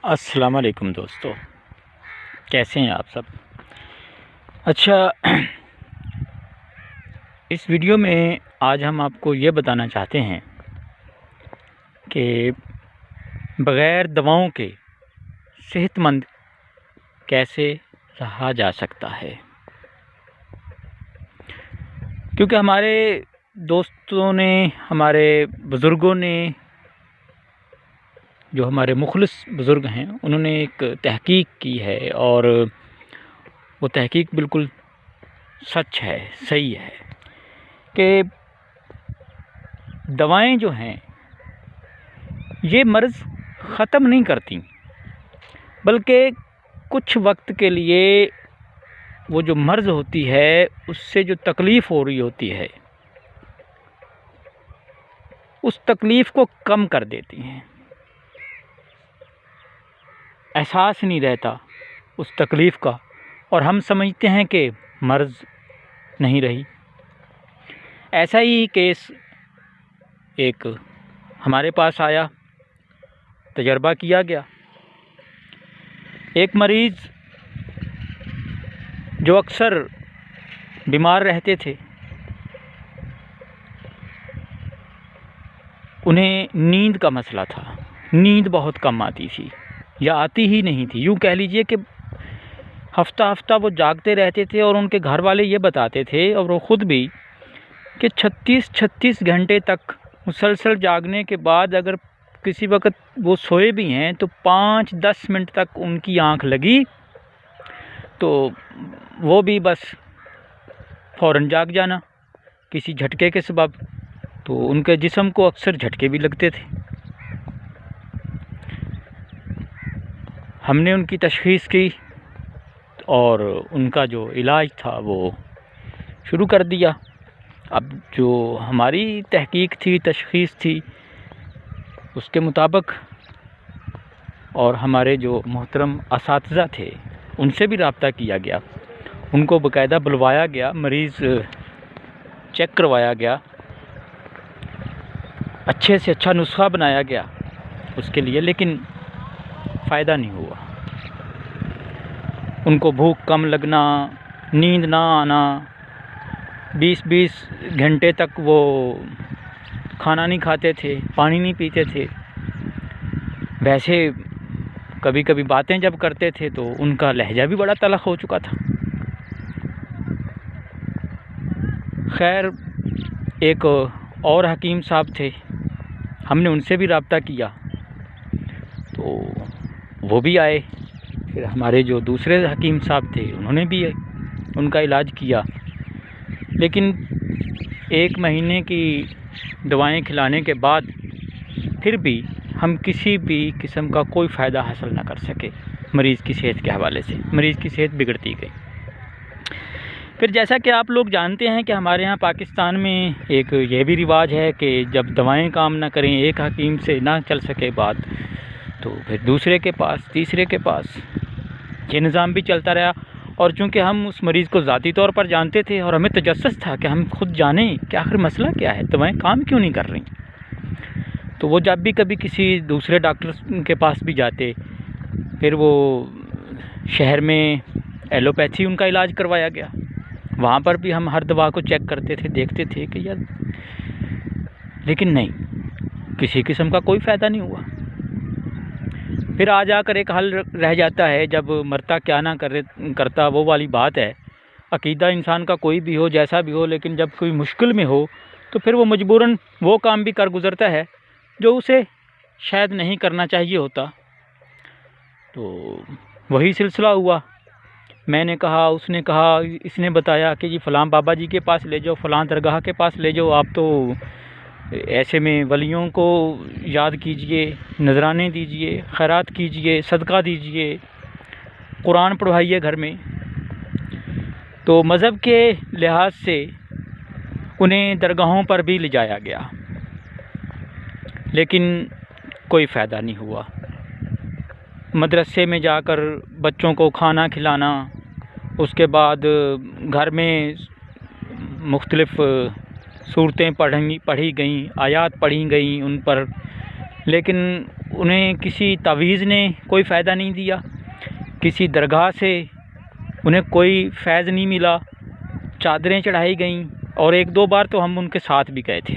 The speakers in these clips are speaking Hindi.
अस्सलाम वालेकुम दोस्तों, कैसे हैं आप सब। अच्छा, इस वीडियो में आज हम आपको ये बताना चाहते हैं कि बग़ैर दवाओं के सेहतमंद कैसे रहा जा सकता है। क्योंकि हमारे दोस्तों ने, हमारे बुज़ुर्गों ने, जो हमारे मुखलिस बुज़ुर्ग हैं, उन्होंने एक तहकीक की है और वो तहकीक बिल्कुल सच है, सही है कि दवाएं जो हैं ये मर्ज़ ख़त्म नहीं करती, बल्कि कुछ वक्त के लिए वो जो मर्ज़ होती है उससे जो तकलीफ़ हो रही होती है उस तकलीफ़ को कम कर देती हैं। एहसास नहीं रहता उस तकलीफ़ का और हम समझते हैं कि मर्ज़ नहीं रही। ऐसा ही केस एक हमारे पास आया, तजर्बा किया गया। एक मरीज़ जो अक्सर बीमार रहते थे, उन्हें नींद का मसला था, नींद बहुत कम आती थी या आती ही नहीं थी। यूँ कह लीजिए कि हफ्ता हफ्ता वो जागते रहते थे और उनके घर वाले ये बताते थे और वो ख़ुद भी कि 36 घंटे तक मुसलसल जागने के बाद अगर किसी वक्त वो सोए भी हैं तो 5-10 मिनट तक उनकी आंख लगी तो वो भी बस फ़ौरन जाग जाना किसी झटके के सबब। तो उनके जिस्म को अक्सर झटके भी लगते थे। हमने उनकी तशख़ीस की और उनका जो इलाज था वो शुरू कर दिया। अब जो हमारी तहकीक थी, तशख़ीस थी, उसके मुताबिक और हमारे जो मोहतरम असातिज़ा थे उनसे भी रब्ता किया गया, उनको बाकायदा बुलवाया गया, मरीज़ चेक करवाया गया, अच्छे से अच्छा नुस्खा बनाया गया उसके लिए, लेकिन फ़ायदा नहीं हुआ। उनको भूख कम लगना, नींद ना आना, 20-20 घंटे तक वो खाना नहीं खाते थे, पानी नहीं पीते थे। वैसे कभी कभी बातें जब करते थे तो उनका लहजा भी बड़ा तलख़ हो चुका था। खैर, एक और हकीम साहब थे, हमने उनसे भी रब्ता किया तो वो भी आए। फिर हमारे जो दूसरे हकीम साहब थे उन्होंने भी उनका इलाज किया, लेकिन 1 महीने की दवाएं खिलाने के बाद फिर भी हम किसी भी किस्म का कोई फ़ायदा हासिल ना कर सके। मरीज़ की सेहत के हवाले से मरीज़ की सेहत बिगड़ती गई। फिर जैसा कि आप लोग जानते हैं कि हमारे यहाँ पाकिस्तान में एक ये भी रिवाज है कि जब दवाएं काम ना करें, एक हकीम से ना चल सके बात, तो फिर दूसरे के पास, तीसरे के पास, ये निज़ाम भी चलता रहा। और चूँकि हम उस मरीज़ को ज़ाती तौर पर जानते थे और हमें तजस्सुस था कि हम खुद जानें कि आखिर मसला क्या है, दवाएं काम क्यों नहीं कर रही, तो वो जब भी कभी किसी दूसरे डॉक्टर के पास भी जाते, फिर वो शहर में एलोपैथी उनका इलाज करवाया गया। वहाँ पर भी हम हर दवा को चेक करते थे, देखते थे कि यार, लेकिन नहीं, किसी किस्म का कोई फ़ायदा नहीं हुआ। फिर आ जाकर एक हल रह जाता है, जब मरता क्या ना करता, वो वाली बात है। अकीदा इंसान का कोई भी हो, जैसा भी हो, लेकिन जब कोई मुश्किल में हो तो फिर वो मजबूरन वो काम भी कर गुज़रता है जो उसे शायद नहीं करना चाहिए होता। तो वही सिलसिला हुआ। मैंने कहा, उसने कहा, इसने बताया कि जी फ़लाँ बाबा जी के पास ले जाओ, फ़लाँ दरगाह के पास ले जाओ, आप तो ऐसे में वलियों को याद कीजिए, नजराने दीजिए, खैरात कीजिए, सदका दीजिए, कुरान पढ़वाइए घर में। तो मज़हब के लिहाज से उन्हें दरगाहों पर भी ले जाया गया, लेकिन कोई फ़ायदा नहीं हुआ। मदरसे में जाकर बच्चों को खाना खिलाना, उसके बाद घर में मुख्तलिफ़ सूरतें पढ़ी गईं, आयात पढ़ी गईं उन पर, लेकिन उन्हें किसी तावीज़ ने कोई फ़ायदा नहीं दिया, किसी दरगाह से उन्हें कोई फैज़ नहीं मिला। चादरें चढ़ाई गईं और 1-2 बार तो हम उनके साथ भी गए थे।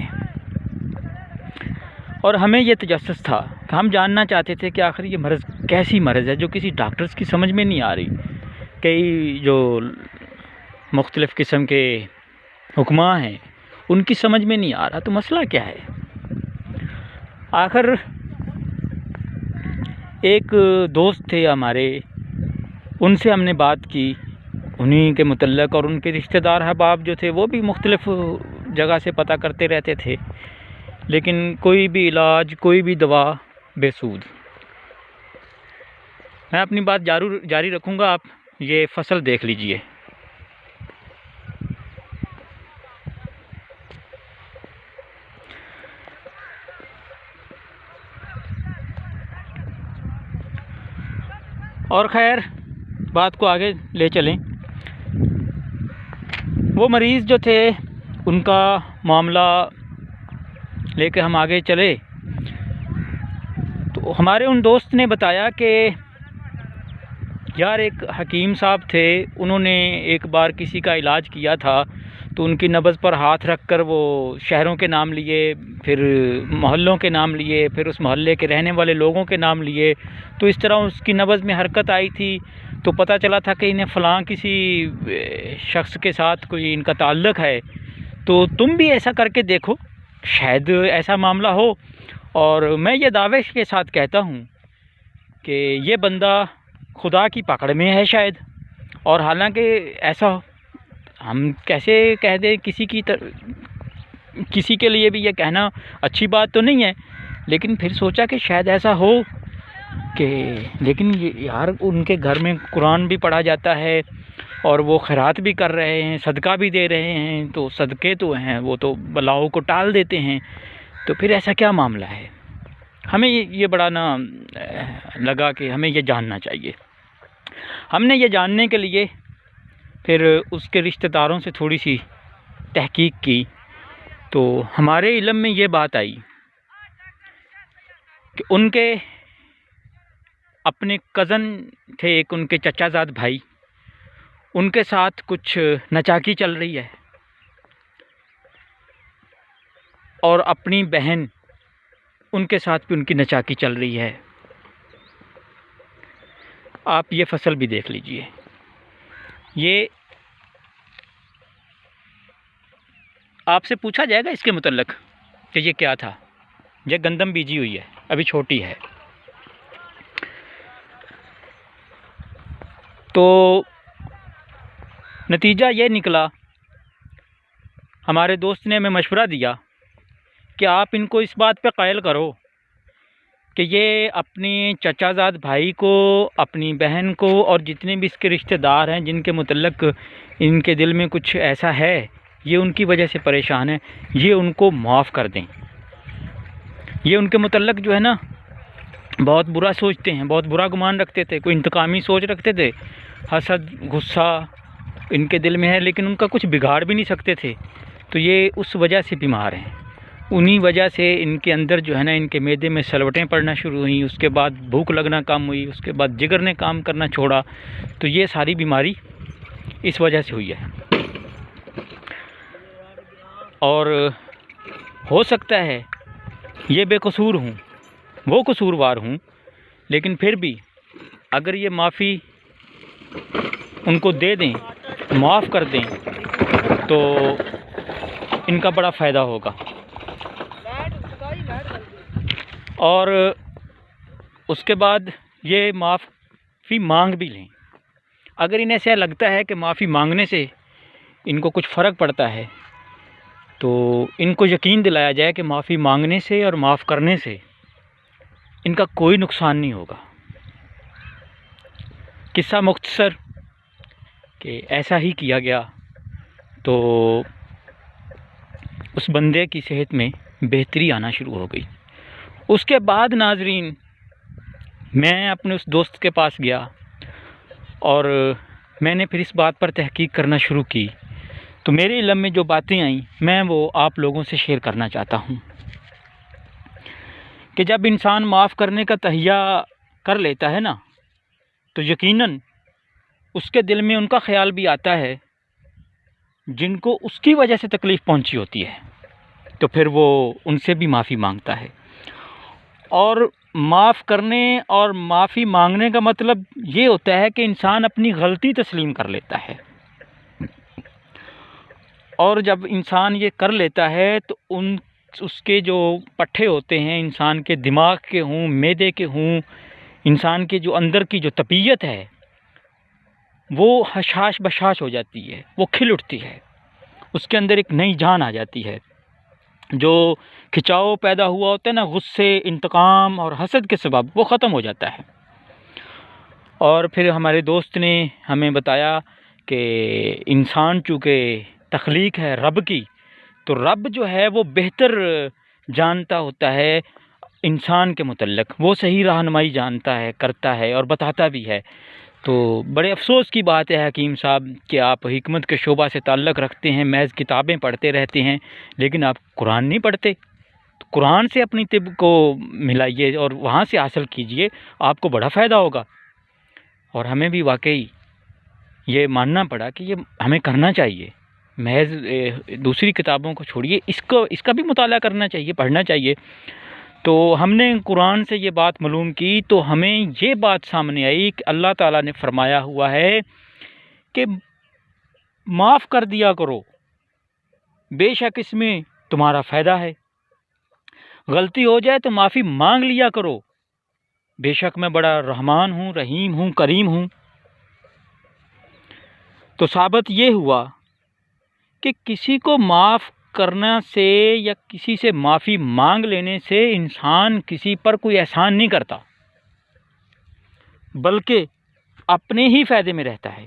और हमें ये तजस्सुस था कि हम जानना चाहते थे कि आखिर ये मर्ज़ कैसी मर्ज़ है जो किसी डॉक्टर्स की समझ में नहीं आ रही। कई जो मुख्तलिफ़ किस्म के हुक्मा हैं उनकी समझ में नहीं आ रहा, तो मसला क्या है। आखिर एक दोस्त थे हमारे, उनसे हमने बात की उन्हीं के मुतल्लक़, और उनके रिश्तेदार अहबाब जो थे वो भी मुख्तलिफ़ जगह से पता करते रहते थे, लेकिन कोई भी इलाज, कोई भी दवा बेसूद। मैं अपनी बात जारी रखूँगा, आप ये फसल देख लीजिए। और ख़ैर बात को आगे ले चलें। वो मरीज़ जो थे उनका मामला लेके हम आगे चले तो हमारे उन दोस्त ने बताया कि यार एक हकीम साहब थे, उन्होंने एक बार किसी का इलाज किया था, तो उनकी नब्ज़ पर हाथ रख कर वो शहरों के नाम लिए, फिर मोहल्लों के नाम लिए, फिर उस मोहल्ले के रहने वाले लोगों के नाम लिए। तो इस तरह उसकी नब्ज़ में हरकत आई थी, तो पता चला था कि इन्हें फ़लाँ किसी शख्स के साथ कोई इनका ताल्लुक़ है, तो तुम भी ऐसा करके देखो, शायद ऐसा मामला हो। और मैं ये दावे के साथ कहता हूँ कि ये बंदा खुदा की पकड़ में है शायद। और हालांकि ऐसा हम कैसे कह दें, किसी के लिए भी ये कहना अच्छी बात तो नहीं है, लेकिन फिर सोचा कि शायद ऐसा हो कि, लेकिन यार उनके घर में कुरान भी पढ़ा जाता है और वो खैरात भी कर रहे हैं, सदका भी दे रहे हैं, तो सदक़े तो हैं, वो तो बलाओं को टाल देते हैं, तो फिर ऐसा क्या मामला है। हमें ये बड़ा ना लगा कि हमें ये जानना चाहिए। हमने ये जानने के लिए फिर उसके रिश्तेदारों से थोड़ी सी तहकीक की, तो हमारे इल्म में ये बात आई कि उनके अपने कज़न थे, एक उनके चचाजाद भाई, उनके साथ कुछ नचाकी चल रही है, और अपनी बहन उनके साथ भी उनकी नचाकी चल रही है। आप ये फसल भी देख लीजिए। ये आपसे पूछा जाएगा इसके मुतल्लक़ कि ये क्या था। ये गंदम बीजी हुई है, अभी छोटी है। तो नतीजा ये निकला, हमारे दोस्त ने हमें मशवरा दिया कि आप इनको इस बात पे कायल करो कि ये अपनी चचाजाद भाई को, अपनी बहन को, और जितने भी इसके रिश्तेदार हैं जिनके मुतल्लक़ इनके दिल में कुछ ऐसा है, ये उनकी वजह से परेशान है, ये उनको माफ़ कर दें। ये उनके मुतल्लक़ जो है ना बहुत बुरा सोचते हैं, बहुत बुरा गुमान रखते थे, कोई इंतकामी सोच रखते थे, हसद गुस्सा इनके दिल में है, लेकिन उनका कुछ बिगाड़ भी नहीं सकते थे। तो ये उस वजह से बीमार हैं। उन्हीं वजह से इनके अंदर जो है ना, इनके मैदे में सलवटें पड़ना शुरू हुई, उसके बाद भूख लगना कम हुई, उसके बाद जिगर ने काम करना छोड़ा। तो ये सारी बीमारी इस वजह से हुई है। और हो सकता है ये बेकसूर हूँ, वो कसूरवार हूँ, लेकिन फिर भी अगर ये माफ़ी उनको दे दें, माफ़ कर दें, तो इनका बड़ा फ़ायदा होगा। और उसके बाद ये माफ़ी मांग भी लें। अगर इन्हें ऐसा लगता है कि माफ़ी मांगने से इनको कुछ फ़र्क पड़ता है, तो इनको यकीन दिलाया जाए कि माफ़ी मांगने से और माफ़ करने से इनका कोई नुकसान नहीं होगा। किस्सा मुख्तसर कि ऐसा ही किया गया, तो उस बंदे की सेहत में बेहतरी आना शुरू हो गई। उसके बाद नाजरीन, मैं अपने उस दोस्त के पास गया और मैंने फिर इस बात पर तहकीक करना शुरू की। तो मेरे इल्म में जो बातें आईं, मैं वो आप लोगों से शेयर करना चाहता हूँ कि जब इंसान माफ़ करने का तहिया कर लेता है ना, तो यकीनन उसके दिल में उनका ख्याल भी आता है जिनको उसकी वजह से तकलीफ़ पहुंची होती है, तो फिर वो उनसे भी माफ़ी मांगता है। और माफ़ करने और माफ़ी मांगने का मतलब ये होता है कि इंसान अपनी गलती तस्लीम कर लेता है, और जब इंसान ये कर लेता है तो उसके जो पट्टे होते हैं इंसान के दिमाग के हों, मैदे के हों, इंसान के जो अंदर की जो तबीयत है वो हशाश बशाश हो जाती है, वो खिल उठती है, उसके अंदर एक नई जान आ जाती है। जो खिंचाव पैदा हुआ होता है ना गुस्से, इंतकाम और हसद के सबब, वो ख़त्म हो जाता है। और फिर हमारे दोस्त ने हमें बताया कि इंसान चूँकि तख्लीक है रब की, तो रब जो है वो बेहतर जानता होता है इंसान के मुतल्लिक़, वो सही रहनुमाई जानता है, करता है और बताता भी है। तो बड़े अफ़सोस की बात है हकीम साहब कि आप हिकमत के शोबा से ताल्लुक़ रखते हैं, महज़ किताबें पढ़ते रहते हैं, लेकिन आप कुरान नहीं पढ़ते। तो कुरान से अपनी तिब को मिलाइए और वहाँ से हासिल कीजिए, आपको बड़ा फ़ायदा होगा। और हमें भी वाकई ये मानना पड़ा कि ये हमें करना चाहिए, महज़ दूसरी किताबों को छोड़िए, इसका भी मुताला करना चाहिए, पढ़ना चाहिए। तो हमने कुरान से ये बात मालूम की, तो हमें ये बात सामने आई कि अल्लाह ताला ने फरमाया हुआ है कि माफ़ कर दिया करो, बेशक इसमें तुम्हारा फ़ायदा है। गलती हो जाए तो माफ़ी मांग लिया करो, बेशक मैं बड़ा रहमान हूँ, रहीम हूँ, करीम हूँ। तो साबित ये हुआ कि किसी को माफ़ करना से या किसी से माफ़ी मांग लेने से इंसान किसी पर कोई एहसान नहीं करता, बल्कि अपने ही फ़ायदे में रहता है,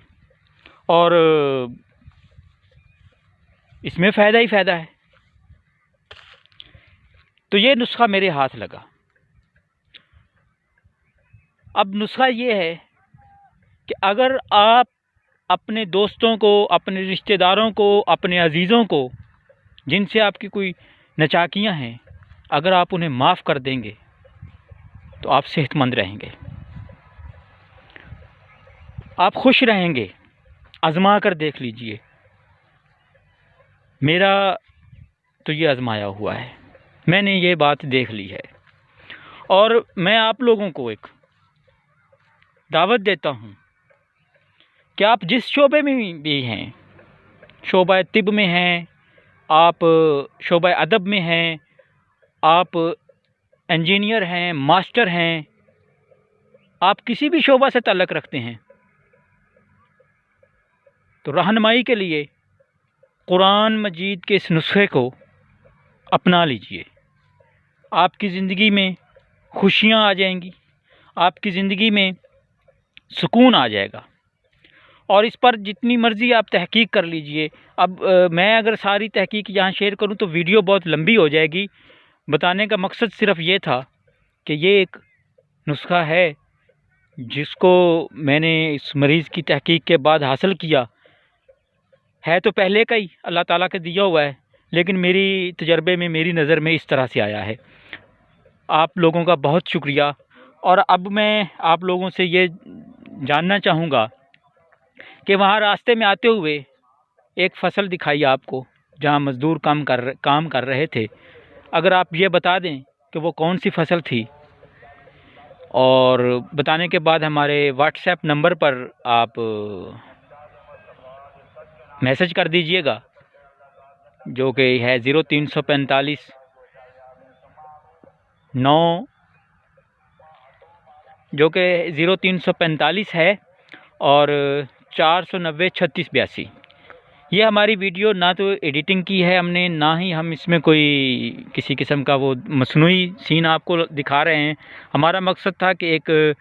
और इसमें फ़ायदा ही फ़ायदा है। तो ये नुस्खा मेरे हाथ लगा। अब नुस्खा ये है कि अगर आप अपने दोस्तों को, अपने रिश्तेदारों को, अपने अजीज़ों को जिनसे आपकी कोई नचाकियाँ हैं, अगर आप उन्हें माफ़ कर देंगे तो आप सेहतमंद रहेंगे, आप खुश रहेंगे। आज़मा कर देख लीजिए, मेरा तो ये आज़माया हुआ है, मैंने ये बात देख ली है। और मैं आप लोगों को एक दावत देता हूँ कि आप जिस शोबे में भी हैं, शोबा तिब में हैं, आप शोबा अदब में हैं, आप इंजीनियर हैं, मास्टर हैं, आप किसी भी शोबा से ताल्लुक़ रखते हैं, तो रहनुमाई के लिए कुरान मजीद के इस नुस्खे को अपना लीजिए। आपकी ज़िंदगी में खुशियाँ आ जाएंगी, आपकी ज़िंदगी में सुकून आ जाएगा। और इस पर जितनी मर्ज़ी आप तहकीक कर लीजिए। अब मैं अगर सारी तहकीक यहाँ शेयर करूँ तो वीडियो बहुत लंबी हो जाएगी। बताने का मकसद सिर्फ़ ये था कि ये एक नुस्खा है जिसको मैंने इस मरीज़ की तहकीक के बाद हासिल किया है। तो पहले का ही अल्लाह ताला का दिया हुआ है, लेकिन मेरी तजर्बे में, मेरी नज़र में इस तरह से आया है। आप लोगों का बहुत शुक्रिया। और अब मैं आप लोगों से ये जानना चाहूँगा कि वहाँ रास्ते में आते हुए एक फ़सल दिखाई आपको जहाँ मज़दूर काम कर रहे थे, अगर आप ये बता दें कि वो कौन सी फ़सल थी, और बताने के बाद हमारे व्हाट्सएप नंबर पर आप मैसेज कर दीजिएगा, जो कि है 0345 9, जो कि 0345 है, और 490 36 82। ये हमारी वीडियो ना तो एडिटिंग की है हमने, ना ही हम इसमें कोई किसी किस्म का वो मसनूई सीन आपको दिखा रहे हैं। हमारा मकसद था कि एक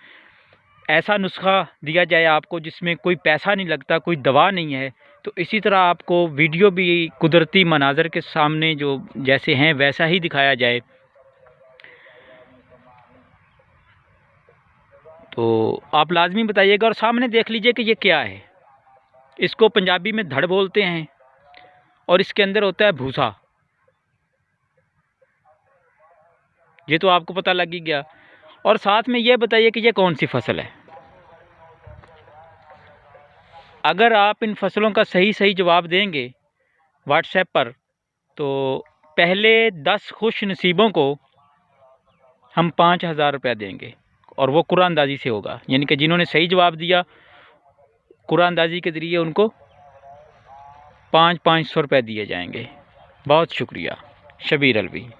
ऐसा नुस्खा दिया जाए आपको जिसमें कोई पैसा नहीं लगता, कोई दवा नहीं है। तो इसी तरह आपको वीडियो भी कुदरती मनाज़र के सामने जो जैसे हैं वैसा ही दिखाया जाए। तो आप लाजमी बताइएगा और सामने देख लीजिए कि ये क्या है। इसको पंजाबी में धड़ बोलते हैं और इसके अंदर होता है भूसा। ये तो आपको पता लग ही गया। और साथ में ये बताइए कि ये कौन सी फसल है। अगर आप इन फसलों का सही सही जवाब देंगे व्हाट्सएप पर, तो पहले 10 खुश नसीबों को हम 5,000 रुपया देंगे, और वो कुरानदाजी से होगा। यानी कि जिन्होंने सही जवाब दिया, कुरानदाजी के ज़रिए उनको 500 रुपये दिए जाएंगे। बहुत शुक्रिया। शबीर अलवी।